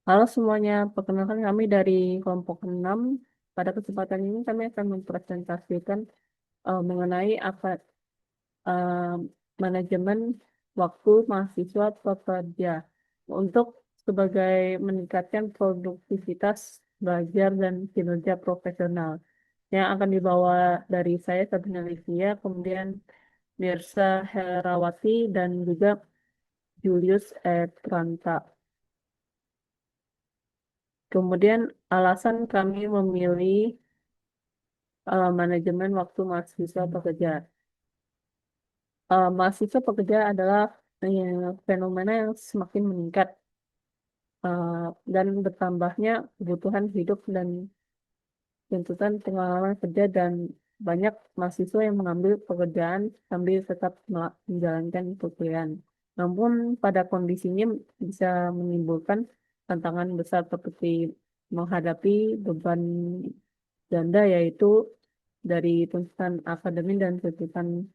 Halo semuanya, perkenalkan kami dari kelompok 6. Pada kesempatan ini kami akan mempresentasikan mengenai eh, manajemen waktu mahasiswa pekerja untuk sebagai meningkatkan produktivitas belajar dan kinerja profesional. Yang akan dibawa dari saya Sabrina Livia, kemudian Mirsa Herawati dan juga Julius Pranta. Kemudian alasan kami memilih manajemen waktu mahasiswa pekerja. Mahasiswa pekerja adalah fenomena yang semakin meningkat eh, dan bertambahnya kebutuhan hidup dan tuntutan pengalaman kerja dan banyak mahasiswa yang mengambil pekerjaan sambil tetap menjalankan kuliah. Namun pada kondisinya bisa menimbulkan tantangan besar seperti menghadapi beban ganda yaitu dari tuntutan akademik dan tuntutan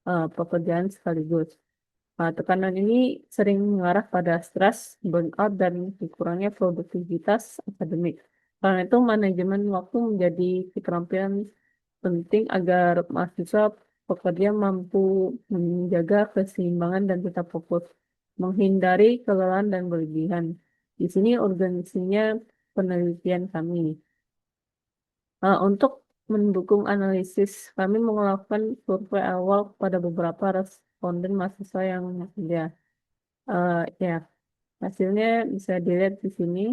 pekerjaan sekaligus. Tekanan ini sering mengarah pada stres, burnout, dan kurangnya produktivitas akademik. Karena itu, manajemen waktu menjadi keterampilan penting agar mahasiswa pekerja mampu menjaga keseimbangan dan tetap fokus, menghindari kelelahan dan berlebihan. Di sini urgensinya penelitian kami. Untuk mendukung analisis, kami melakukan survei awal pada beberapa responden mahasiswa yang ada. Ya, hasilnya bisa dilihat di sini.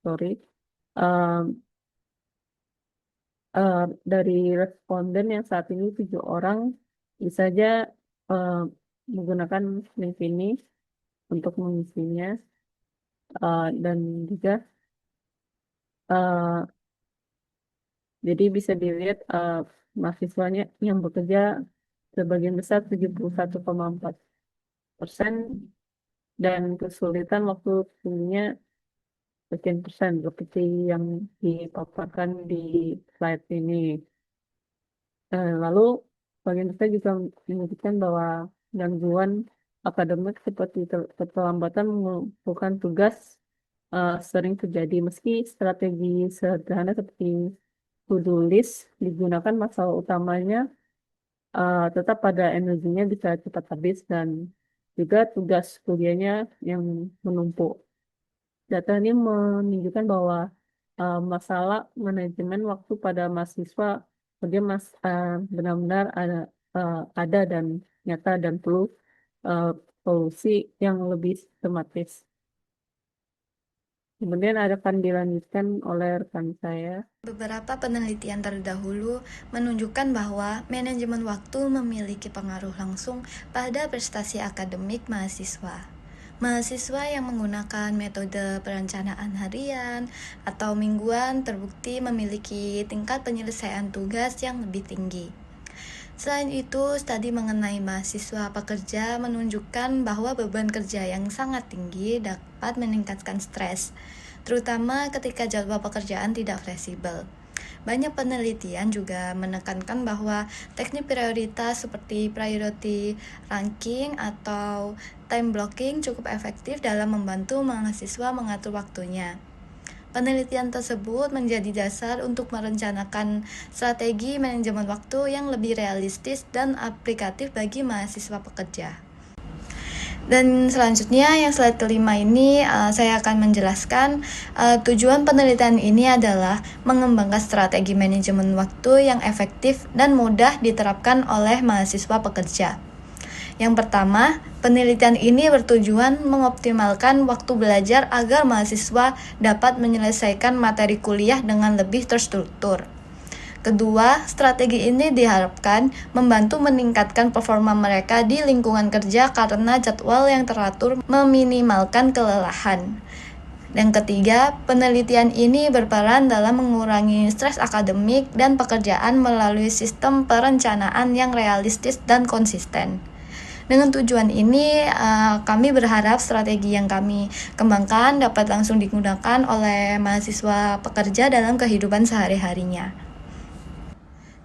Sorry. Um, eh, dari responden yang saat ini 7 orang, bisa saja eh, menggunakan link ini untuk mengisinya. Dan juga, eh, jadi bisa dilihat mahasiswanya yang bekerja sebagian besar 71,4% dan kesulitan waktu tingginya sekian persen seperti yang dipaparkan di slide ini. Lalu bagian besar juga menyebutkan bahwa gangguan akademik seperti keterlambatan mengumpulkan tugas sering terjadi meski strategi sederhana seperti to-do list digunakan, masalah utamanya tetap pada energinya bisa cepat habis dan juga tugas kuliahnya yang menumpuk. Data ini menunjukkan bahwa masalah manajemen waktu pada mahasiswa benar-benar ada dan nyata dan perlu uh, solusi yang lebih sistematis. Kemudian akan dilanjutkan oleh rekan saya. Beberapa penelitian terdahulu menunjukkan bahwa manajemen waktu memiliki pengaruh langsung pada prestasi akademik mahasiswa. Mahasiswa yang menggunakan metode perencanaan harian atau mingguan terbukti memiliki tingkat penyelesaian tugas yang lebih tinggi. Selain itu, studi mengenai mahasiswa pekerja menunjukkan bahwa beban kerja yang sangat tinggi dapat meningkatkan stres, terutama ketika jadwal pekerjaan tidak fleksibel. Banyak penelitian juga menekankan bahwa teknik prioritas seperti priority ranking atau time blocking cukup efektif dalam membantu mahasiswa mengatur waktunya. Penelitian tersebut menjadi dasar untuk merencanakan strategi manajemen waktu yang lebih realistis dan aplikatif bagi mahasiswa pekerja. Dan selanjutnya yang slide kelima ini saya akan menjelaskan tujuan penelitian ini adalah mengembangkan strategi manajemen waktu yang efektif dan mudah diterapkan oleh mahasiswa pekerja. Yang pertama, penelitian ini bertujuan mengoptimalkan waktu belajar agar mahasiswa dapat menyelesaikan materi kuliah dengan lebih terstruktur. Kedua, strategi ini diharapkan membantu meningkatkan performa mereka di lingkungan kerja karena jadwal yang teratur meminimalkan kelelahan. Yang ketiga, penelitian ini berperan dalam mengurangi stres akademik dan pekerjaan melalui sistem perencanaan yang realistis dan konsisten. Dengan tujuan ini, kami berharap strategi yang kami kembangkan dapat langsung digunakan oleh mahasiswa pekerja dalam kehidupan sehari-harinya.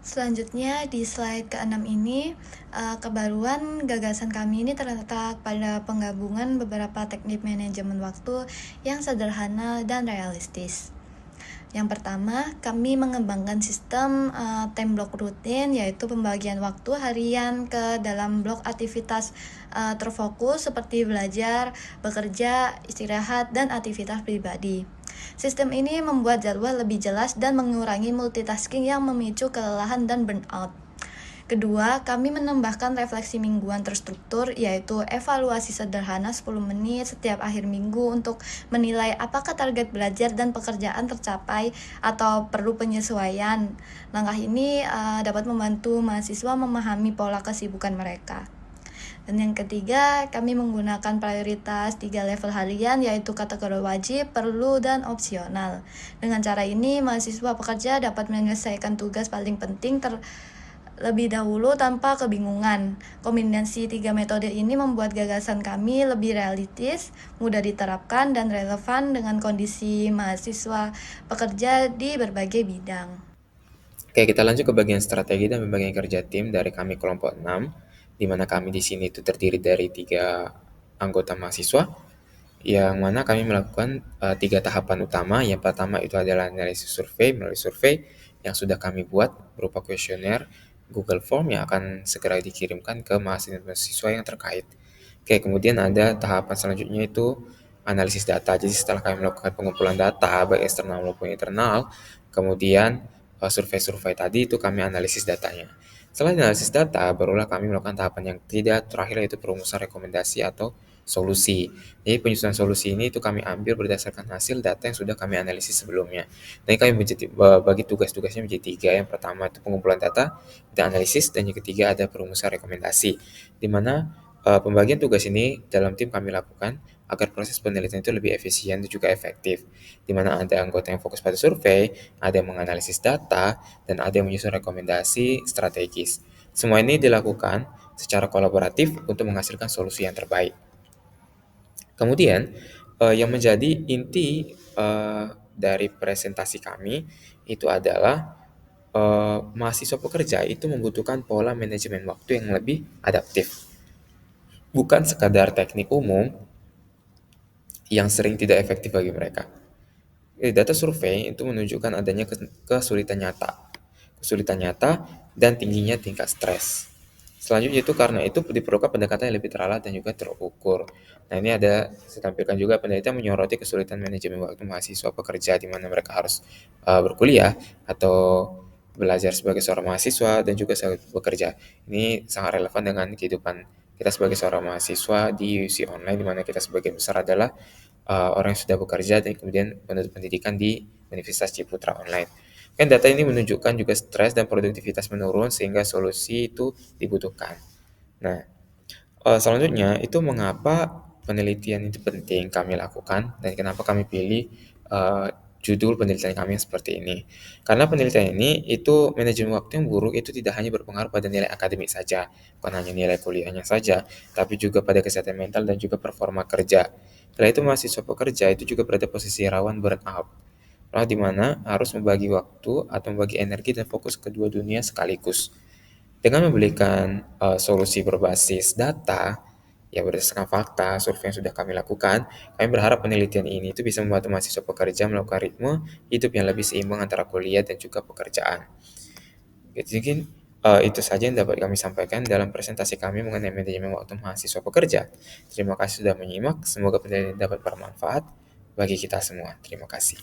Selanjutnya di slide ke-6 ini, kebaruan gagasan kami ini terletak pada penggabungan beberapa teknik manajemen waktu yang sederhana dan realistis. Yang pertama, kami mengembangkan sistem time block rutin, yaitu pembagian waktu harian ke dalam blok aktivitas terfokus seperti belajar, bekerja, istirahat, dan aktivitas pribadi. Sistem ini membuat jadwal lebih jelas dan mengurangi multitasking yang memicu kelelahan dan burnout. Kedua, kami menambahkan refleksi mingguan terstruktur, yaitu evaluasi sederhana 10 menit setiap akhir minggu untuk menilai apakah target belajar dan pekerjaan tercapai atau perlu penyesuaian. Langkah ini dapat membantu mahasiswa memahami pola kesibukan mereka. Dan yang ketiga, kami menggunakan prioritas 3 level harian, yaitu kategori wajib, perlu, dan opsional. Dengan cara ini, mahasiswa pekerja dapat menyelesaikan tugas paling penting lebih dahulu tanpa kebingungan. Kombinasi 3 metode ini membuat gagasan kami lebih realistis, mudah diterapkan, dan relevan dengan kondisi mahasiswa pekerja di berbagai bidang. Oke, kita lanjut ke bagian strategi dan pembagian kerja tim dari kami kelompok 6, di mana kami di sini itu terdiri dari 3 anggota mahasiswa, yang mana kami melakukan 3 tahapan utama. Yang pertama itu adalah analisis survei melalui survei yang sudah kami buat berupa kuesioner Google Form yang akan segera dikirimkan ke mahasiswa yang terkait. Oke, kemudian ada tahapan selanjutnya itu analisis data. Jadi setelah kami melakukan pengumpulan data baik eksternal maupun internal, kemudian survei-survei tadi itu kami analisis datanya. Setelah analisis data, barulah kami melakukan tahapan yang terakhir yaitu perumusan rekomendasi atau solusi. Jadi penyusunan solusi ini itu kami ambil berdasarkan hasil data yang sudah kami analisis sebelumnya. Jadi kami bagi tugas-tugasnya menjadi 3. Yang pertama itu pengumpulan data, dan analisis, dan yang ketiga ada perumusan rekomendasi. Di mana pembagian tugas ini dalam tim kami lakukan agar proses penelitian itu lebih efisien dan juga efektif. Di mana ada anggota yang fokus pada survei, ada yang menganalisis data, dan ada yang menyusun rekomendasi strategis. Semua ini dilakukan secara kolaboratif untuk menghasilkan solusi yang terbaik. Kemudian, yang menjadi inti dari presentasi kami itu adalah mahasiswa pekerja itu membutuhkan pola manajemen waktu yang lebih adaptif. Bukan sekadar teknik umum yang sering tidak efektif bagi mereka. Data survei itu menunjukkan adanya kesulitan nyata dan tingginya tingkat stres. Selanjutnya itu karena itu diperlukan pendekatan yang lebih teralat dan juga terukur. Nah, ini saya tampilkan juga penelitian menyoroti kesulitan manajemen waktu mahasiswa pekerja di mana mereka harus berkuliah atau belajar sebagai seorang mahasiswa dan juga bekerja. Ini sangat relevan dengan kehidupan kita sebagai seorang mahasiswa di UC online, di mana kita sebagian besar adalah orang yang sudah bekerja dan kemudian menuntut pendidikan di Universitas Ciputra Online. Kan data ini menunjukkan juga stres dan produktivitas menurun sehingga solusi itu dibutuhkan. Nah, selanjutnya itu mengapa penelitian itu penting kami lakukan dan kenapa kami pilih judul penelitian kami yang seperti ini. Karena penelitian ini itu manajemen waktu yang buruk itu tidak hanya berpengaruh pada nilai akademik saja, bukan hanya nilai kuliahnya saja, tapi juga pada kesehatan mental dan juga performa kerja. Selain itu mahasiswa pekerja itu juga berada posisi rawan burnout, di mana harus membagi waktu atau membagi energi dan fokus kedua dunia sekaligus. Dengan memberikan solusi berbasis data, ya berdasarkan fakta, survei yang sudah kami lakukan, kami berharap penelitian ini itu bisa membantu mahasiswa pekerja melakukan ritme hidup yang lebih seimbang antara kuliah dan juga pekerjaan. Jadi mungkin itu saja yang dapat kami sampaikan dalam presentasi kami mengenai manajemen waktu mahasiswa pekerja. Terima kasih sudah menyimak, semoga penelitian dapat bermanfaat bagi kita semua. Terima kasih.